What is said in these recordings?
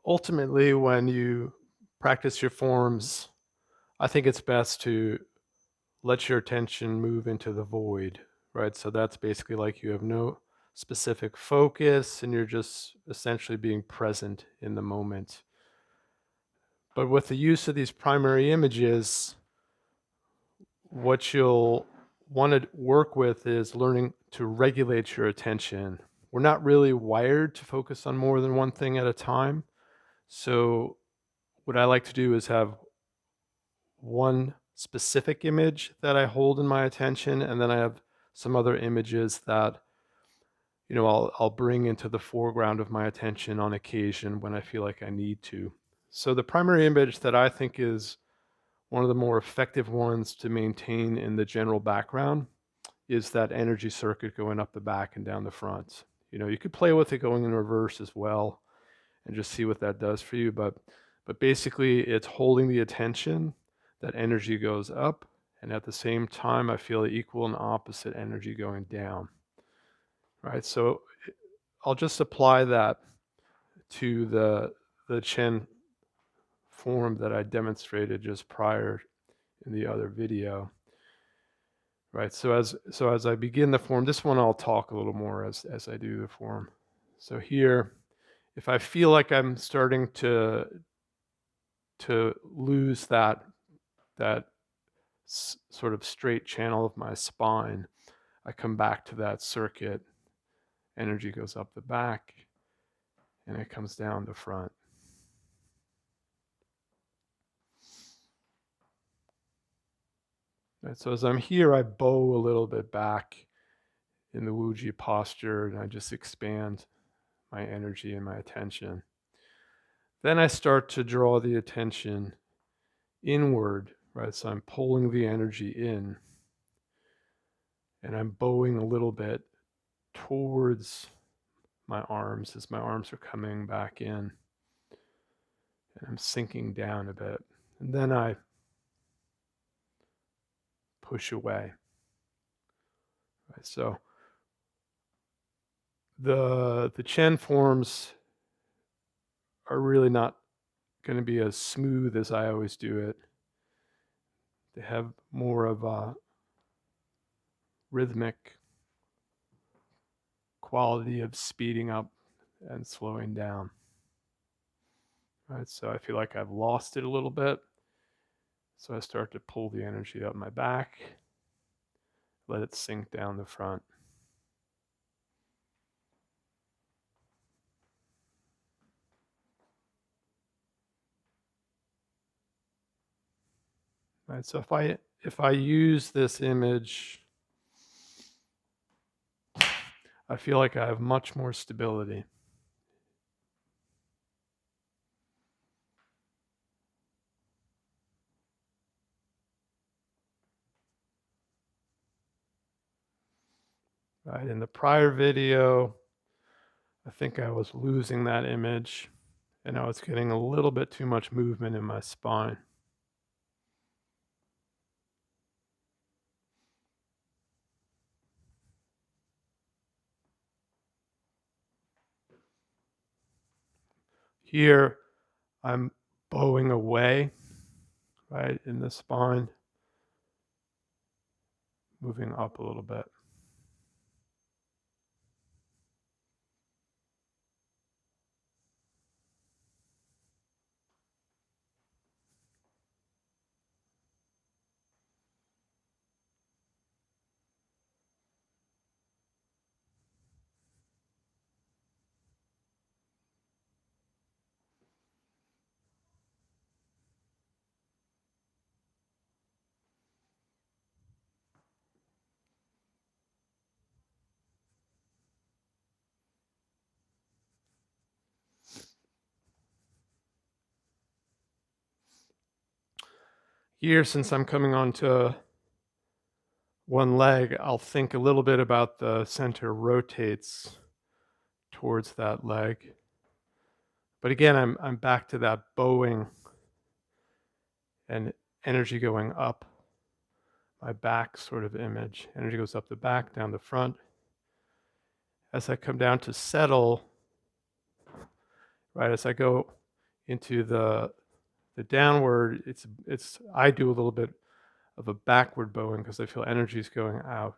Ultimately, when you practice your forms, I think it's best to let your attention move into the void, right? So that's basically like you have no specific focus and you're just essentially being present in the moment. But with the use of these primary images, what you'll want to work with is learning to regulate your attention. We're not really wired to focus on more than one thing at a time. So what I like to do is have one specific image that I hold in my attention, and then I have some other images that I'll bring into the foreground of my attention on occasion when I feel like I need to. So the primary image that I think is one of the more effective ones to maintain in the general background is that energy circuit going up the back and down the front. You could play with it going in reverse as well and just see what that does for you. But basically, it's holding the attention. That energy goes up, and at the same time, I feel equal and opposite energy going down. Right. So I'll just apply that to the Chen form that I demonstrated just prior in the other video. Right. So as I begin the form, this one I'll talk a little more as I do the form. So here, if I feel like I'm starting to lose that sort of straight channel of my spine, I come back to that circuit. Energy goes up the back and it comes down the front. Right, so as I'm here, I bow a little bit back in the Wuji posture and I just expand my energy and my attention. Then I start to draw the attention inward, right? So I'm pulling the energy in and I'm bowing a little bit towards my arms as my arms are coming back in, and I'm sinking down a bit. And then I push away. Right? So the Chen forms are really not going to be as smooth as I always do it. They have more of a rhythmic quality of speeding up and slowing down. Right? So I feel like I've lost it a little bit. So I start to pull the energy up my back, let it sink down the front. Right? So if I use this image, I feel like I have much more stability. Right? In the prior video, I think I was losing that image and I was getting a little bit too much movement in my spine. Here, I'm bowing away, right, in the spine, moving up a little bit. Here, since I'm coming onto one leg, I'll think a little bit about the center rotates towards that leg. But again, I'm back to that bowing and energy going up my back sort of image. Energy goes up the back, down the front. As I come down to settle, right, as I go into the downward, I do a little bit of a backward bowing because I feel energy is going out.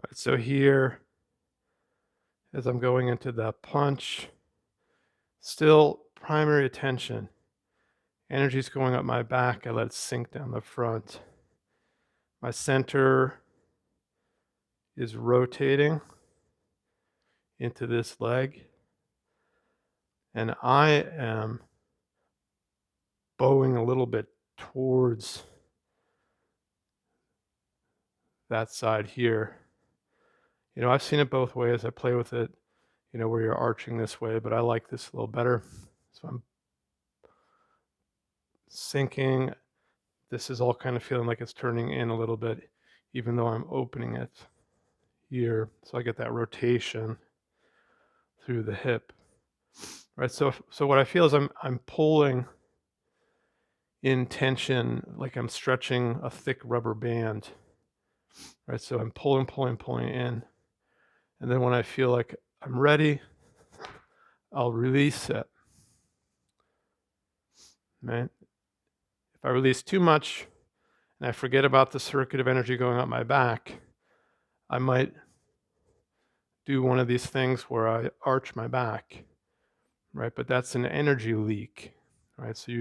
Right, so here, as I'm going into the punch, still primary attention. Energy's going up my back. I let it sink down the front. My center is rotating into this leg, and I am bowing a little bit towards that side here. I've seen it both ways. I play with it, where you're arching this way, but I like this a little better. So I'm sinking. This is all kind of feeling like it's turning in a little bit, even though I'm opening it here. So I get that rotation through the hip. Right. So what I feel is I'm pulling in tension, like I'm stretching a thick rubber band. Right. So I'm pulling in. And then when I feel like I'm ready, I'll release it. Right? If I release too much and I forget about the circuit of energy going up my back, I might do one of these things where I arch my back, right? But that's an energy leak, right? So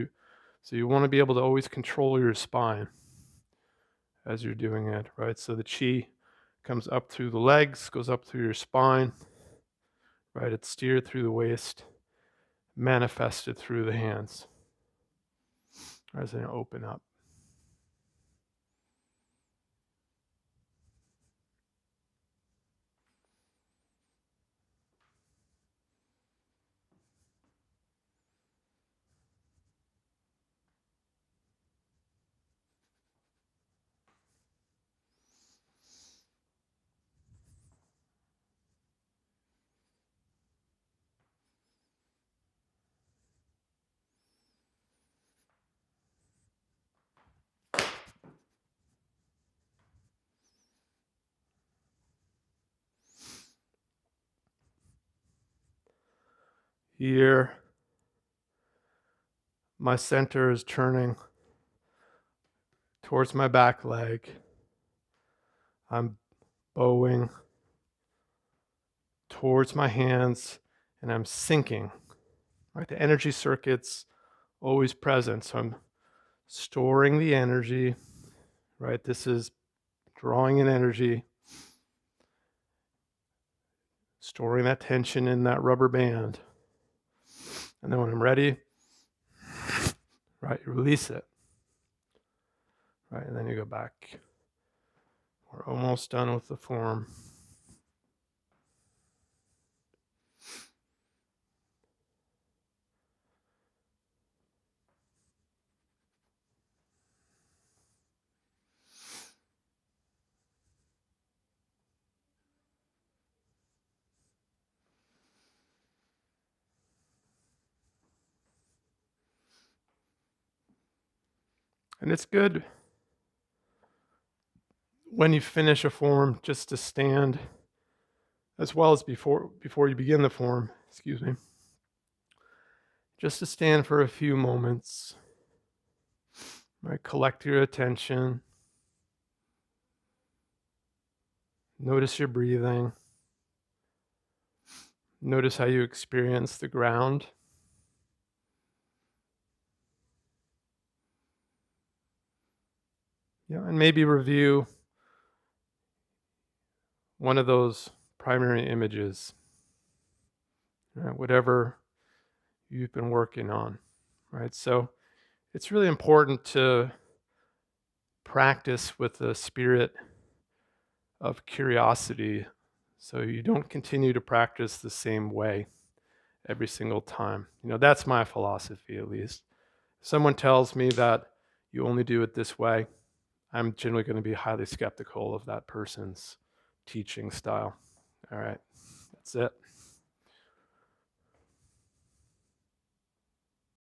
you want to be able to always control your spine as you're doing it, right? So the chi comes up through the legs, goes up through your spine, right? It's steered through the waist, manifested through the hands as they open up. Here, my center is turning towards my back leg. I'm bowing towards my hands and I'm sinking. Right? The energy circuit's always present. So I'm storing the energy, right? This is drawing in energy, storing that tension in that rubber band. And then when I'm ready, right, you release it. Right, and then you go back. We're almost done with the form. And it's good when you finish a form just to stand, as well as before you begin the form, excuse me, just to stand for a few moments, right? Collect your attention, notice your breathing, notice how you experience the ground. Yeah, and maybe review one of those primary images, right? Whatever you've been working on, right? So it's really important to practice with a spirit of curiosity so you don't continue to practice the same way every single time. That's my philosophy, at least. If someone tells me that you only do it this way, I'm generally going to be highly skeptical of that person's teaching style. All right, that's it.